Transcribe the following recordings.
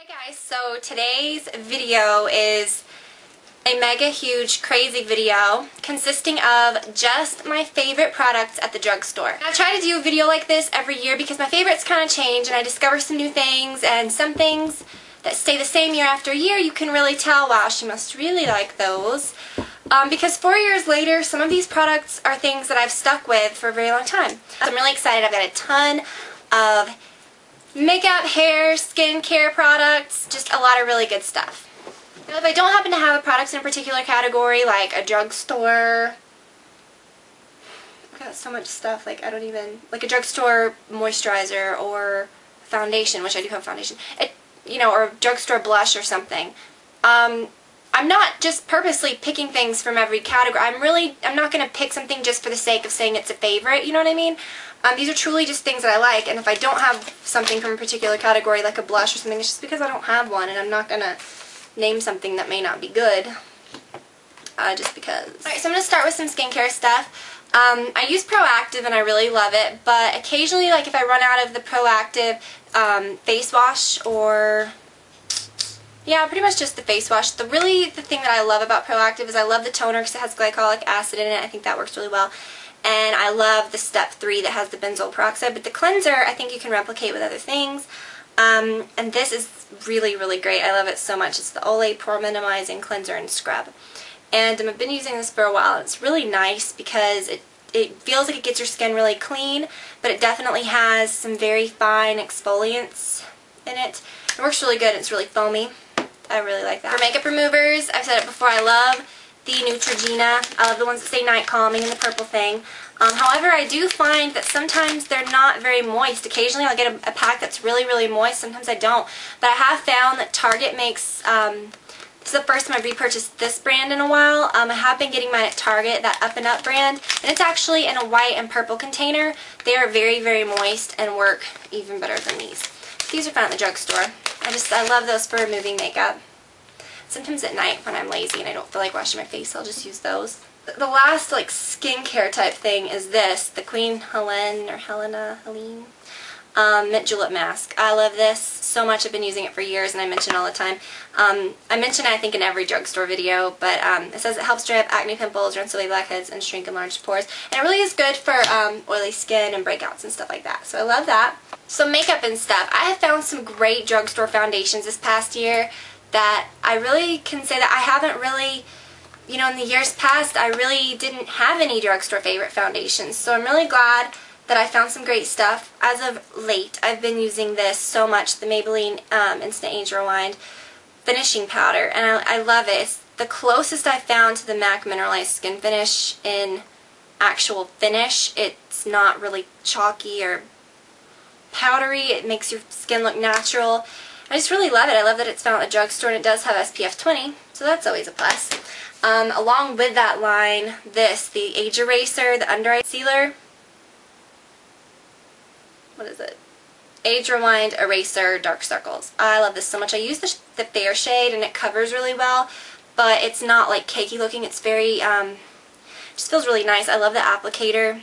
Hey guys, so today's video is a mega huge crazy video consisting of just my favorite products at the drugstore. I try to do a video like this every year because my favorites kind of change and I discover some new things, and some things that stay the same year after year you can really tell, wow, she must really like those. Because 4 years later, some of these products are things that I've stuck with for a very long time. I'm really excited. I've got a ton of makeup, hair, skincare products, just a lot of really good stuff. Now, if I don't happen to have the products in a particular category, like a drugstore, I've got so much stuff, like I don't even, like a drugstore moisturizer or foundation, which I do have foundation, or a drugstore blush or something. I'm not just purposely picking things from every category. I'm not going to pick something just for the sake of saying it's a favorite, you know what I mean? These are truly just things that I like, and if I don't have something from a particular category, like a blush or something, it's just because I don't have one, and I'm not going to name something that may not be good, just because. Alright, so I'm going to start with some skincare stuff. I use Proactive, and I really love it, but occasionally, like if I run out of the Proactive face wash, or yeah, pretty much just the face wash. The thing that I love about Proactive is I love the toner because it has glycolic acid in it. I think that works really well. And I love the step 3 that has the benzoyl peroxide. But the cleanser, I think you can replicate with other things. And this is really, really great. I love it so much. It's the Olay Pore Minimizing Cleanser and Scrub. And I've been using this for a while. And it's really nice because it feels like it gets your skin really clean, but it definitely has some very fine exfoliants in it. It works really good. It's really foamy. I really like that. For makeup removers, I've said it before, I love the Neutrogena. I love the ones that say night calming and the purple thing. However, I do find that sometimes they're not very moist. Occasionally I'll get a pack that's really, really moist. Sometimes I don't. But I have found that Target makes, this is the first time I've repurchased this brand in a while. I have been getting mine at Target, that Up and Up brand. And it's actually in a white and purple container. They are very, very moist and work even better than these. These are found at the drugstore. I love those for removing makeup. Sometimes at night when I'm lazy and I don't feel like washing my face, I'll just use those. The last like skincare type thing is this, the Queen Helene Mint Julep Mask. I love this so much. I've been using it for years and I mention it all the time. I mention it I think in every drugstore video, but it says it helps dry up acne pimples, rinse away blackheads, and shrink enlarged pores. And it really is good for oily skin and breakouts and stuff like that. So I love that. So makeup and stuff. I have found some great drugstore foundations this past year that I really can say that I haven't really, in the years past, I really didn't have any drugstore favorite foundations. So I'm really glad that I found some great stuff. As of late, I've been using this so much, the Maybelline Instant Age Rewind finishing powder, and I love it. It's the closest I've found to the MAC Mineralized Skin Finish in actual finish. It's not really chalky or powdery. It makes your skin look natural. I just really love it. I love that it's found at the drugstore, and it does have SPF 20, so that's always a plus. Along with that line, the Age Eraser, the Under Eye Sealer. What is it? Age Rewind Eraser Dark Circles. I love this so much. I use the fair shade, and it covers really well, but it's not like cakey looking. It's very, just feels really nice. I love the applicator.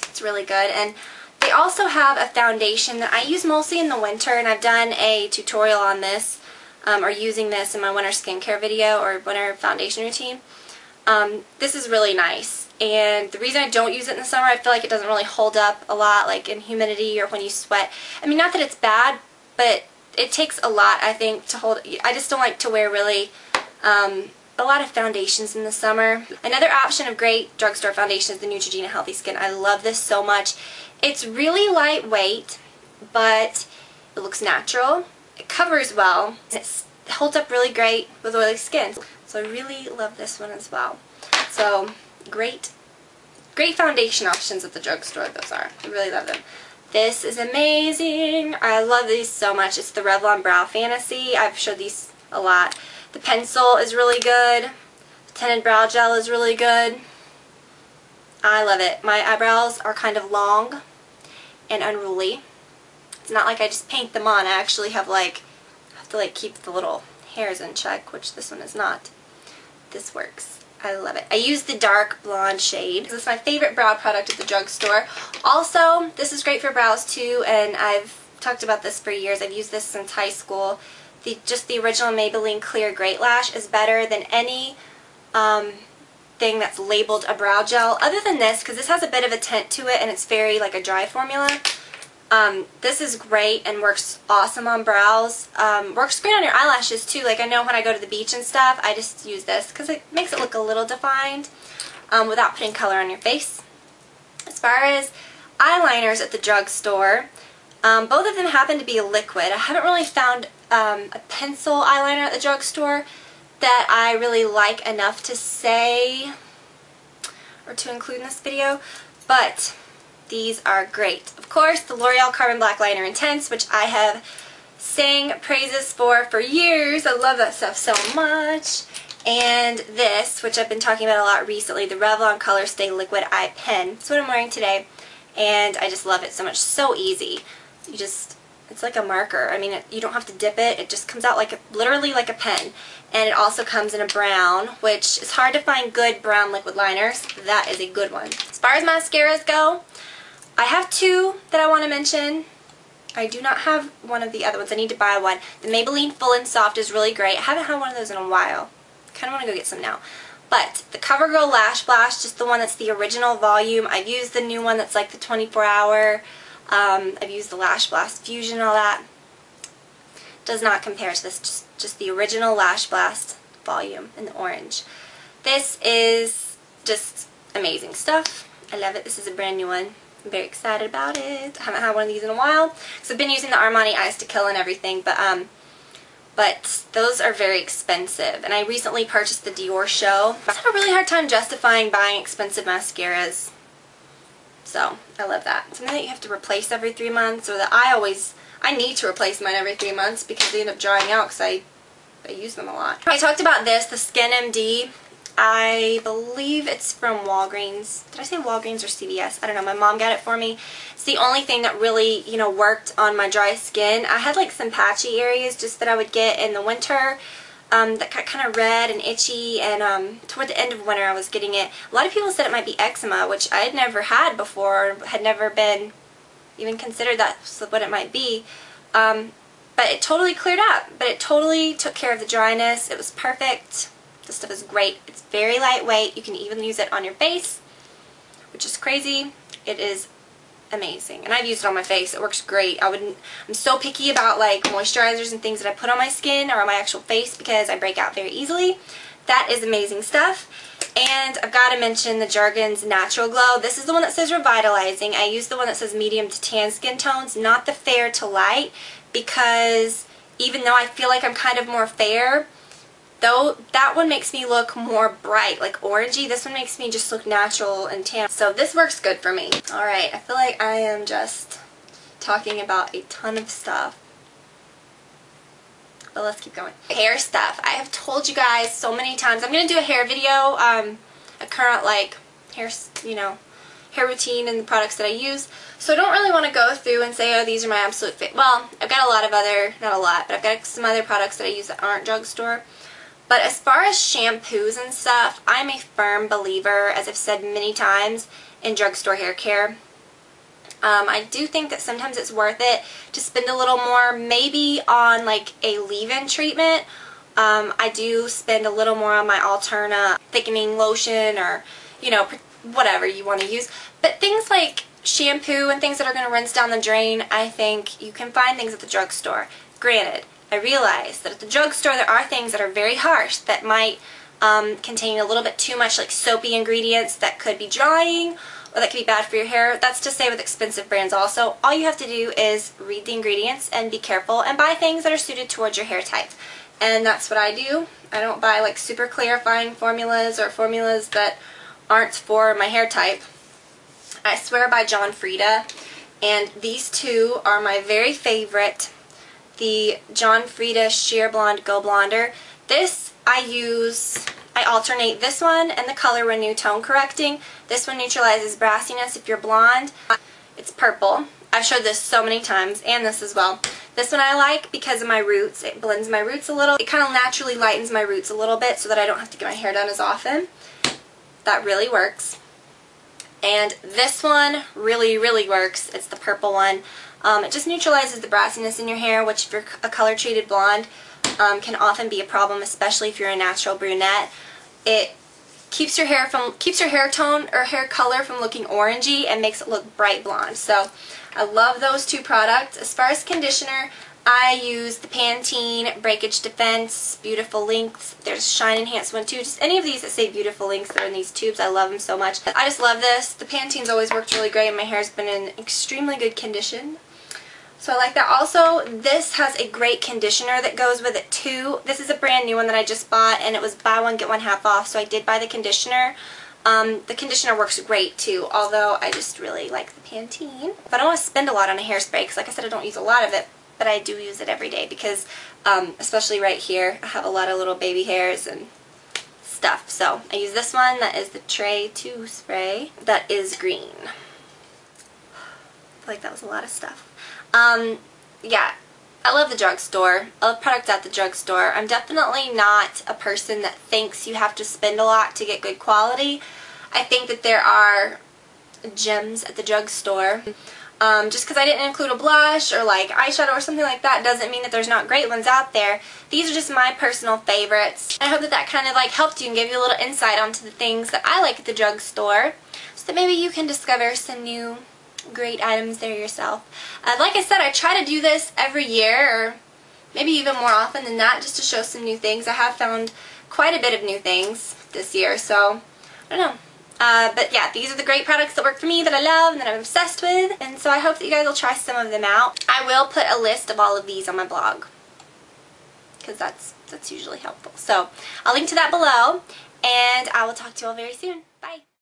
It's really good. And they also have a foundation that I use mostly in the winter, and I've done a tutorial on this, or using this in my winter skincare video or winter foundation routine. This is really nice, and the reason I don't use it in the summer, I feel like it doesn't really hold up a lot, like in humidity or when you sweat. I mean, not that it's bad, but it takes a lot, I think, to hold. I just don't like to wear really a lot of foundations in the summer. Another option of great drugstore foundation is the Neutrogena Healthy Skin. I love this so much. It's really lightweight, but it looks natural. It covers well. It holds up really great with oily skin. So I really love this one as well. So great foundation options at the drugstore, those are. I really love them. This is amazing. I love these so much. It's the Revlon Brow Fantasy. I've showed these a lot. The pencil is really good. The tinted brow gel is really good. I love it. My eyebrows are kind of long and unruly. It's not like I just paint them on. I actually have to keep the little hairs in check, which this one is not. This works. I love it. I use the dark blonde shade. This is my favorite brow product at the drugstore. Also, this is great for brows too, and I've talked about this for years. I've used this since high school. just the original Maybelline Clear Great Lash is better than any thing that's labeled a brow gel. Other than this, because this has a bit of a tint to it and it's very like a dry formula. This is great and works awesome on brows. Works great on your eyelashes too. Like I know when I go to the beach and stuff, I just use this because it makes it look a little defined without putting color on your face. As far as eyeliners at the drugstore, both of them happen to be liquid. I haven't really found a pencil eyeliner at the drugstore that I really like enough to say or to include in this video, but these are great. Of course, the L'Oreal Carbon Black Liner Intense, which I have sang praises for years. I love that stuff so much. And this, which I've been talking about a lot recently, the Revlon Color Stay Liquid Eye Pen. That's what I'm wearing today, and I just love it so much. So easy. It's like a marker. I mean, you don't have to dip it. It just comes out like literally like a pen. And it also comes in a brown, which is hard to find good brown liquid liners. That is a good one. As far as mascaras go, I have two that I want to mention. I do not have one of the other ones. I need to buy one. The Maybelline Full and Soft is really great. I haven't had one of those in a while. I kind of want to go get some now. But the CoverGirl Lash Blast, just the one that's the original volume. I've used the new one that's like the 24-hour. I've used the Lash Blast Fusion and all that. Does not compare to this, just the original Lash Blast volume in the orange. This is just amazing stuff. I love it. This is a brand new one. I'm very excited about it. I haven't had one of these in a while. So I've been using the Armani Eyes to Kill and everything, but those are very expensive. And I recently purchased the Dior Show. I had a really hard time justifying buying expensive mascaras. So, I love that. Something that you have to replace every 3 months, or that I need to replace mine every 3 months because they end up drying out because I use them a lot. I talked about this, the Skin MD. I believe it's from Walgreens. Did I say Walgreens or CVS? I don't know. My mom got it for me. It's the only thing that really, worked on my dry skin. I had like some patchy areas just that I would get in the winter. That got kind of red and itchy, and toward the end of winter I was getting it. A lot of people said it might be eczema, which I had never had before, had never been even considered that's what it might be. But it totally cleared up, but it totally took care of the dryness. It was perfect. This stuff is great. It's very lightweight. You can even use it on your face, which is crazy. It is amazing, and I've used it on my face. It works great. I'm so picky about like moisturizers and things that I put on my skin or on my actual face because I break out very easily. That is amazing stuff. And I've got to mention the Jergens Natural Glow. This is the one that says revitalizing. I use the one that says medium to tan skin tones, not the fair to light, because even though I feel like I'm kind of more fair, though that one makes me look more bright, like orangey. This one makes me just look natural and tan. So this works good for me. Alright, I feel like I am just talking about a ton of stuff. But let's keep going. Hair stuff. I have told you guys so many times. I'm going to do a hair video, a current like hair, hair routine and the products that I use. So I don't really want to go through and say, oh, these are my absolute favorite. Well, I've got a lot of other, not a lot, but I've got some other products that I use that aren't drugstore. But as far as shampoos and stuff, I'm a firm believer, as I've said many times, in drugstore hair care. I do think that sometimes it's worth it to spend a little more, maybe on like a leave-in treatment. I do spend a little more on my Alterna thickening lotion, or, whatever you want to use. But things like shampoo and things that are going to rinse down the drain, I think you can find things at the drugstore. Granted, I realize that at the drugstore there are things that are very harsh that might contain a little bit too much like soapy ingredients that could be drying or that could be bad for your hair. That's to say with expensive brands also. All you have to do is read the ingredients and be careful and buy things that are suited towards your hair type. And that's what I do. I don't buy like super clarifying formulas or formulas that aren't for my hair type. I swear by John Frieda, and these two are my very favorite. The John Frieda Sheer Blonde Go Blonder. This I alternate this one and the Color Renew Tone Correcting. This one neutralizes brassiness if you're blonde. It's purple. I've showed this so many times, and this as well. This one I like because of my roots. It blends my roots a little. It kind of naturally lightens my roots a little bit so that I don't have to get my hair done as often. That really works. And this one really, really works. It's the purple one. It just neutralizes the brassiness in your hair, which if you're a color treated blonde can often be a problem, especially if you're a natural brunette. It keeps your hair tone or hair color from looking orangey and makes it look bright blonde. So I love those two products. As far as conditioner, I use the Pantene Breakage Defense Beautiful Lengths. There's a Shine Enhanced one too. Just any of these that say Beautiful Lengths that are in these tubes. I love them so much. I just love this. The Pantene's always worked really great and my hair's been in extremely good condition. So I like that. Also, this has a great conditioner that goes with it too. This is a brand new one that I just bought and it was buy one get one half off, so I did buy the conditioner. The conditioner works great too, although I just really like the Pantene. But I don't want to spend a lot on a hairspray because like I said, I don't use a lot of it, but I do use it every day because especially right here, I have a lot of little baby hairs and stuff. So I use this one that is the Tray 2 spray that is green. I feel like that was a lot of stuff. Yeah, I love the drugstore. I love products at the drugstore. I'm definitely not a person that thinks you have to spend a lot to get good quality. I think that there are gems at the drugstore. Just because I didn't include a blush or like eyeshadow or something like that doesn't mean that there's not great ones out there. These are just my personal favorites. I hope that that kind of like helped you and gave you a little insight onto the things that I like at the drugstore so that maybe you can discover some new great items there yourself. Like I said, I try to do this every year or maybe even more often than that just to show some new things. I have found quite a bit of new things this year, so I don't know. But yeah, these are the great products that work for me, that I love and that I'm obsessed with, and so I hope that you guys will try some of them out. I will put a list of all of these on my blog because that's usually helpful. So I'll link to that below and I will talk to you all very soon. Bye!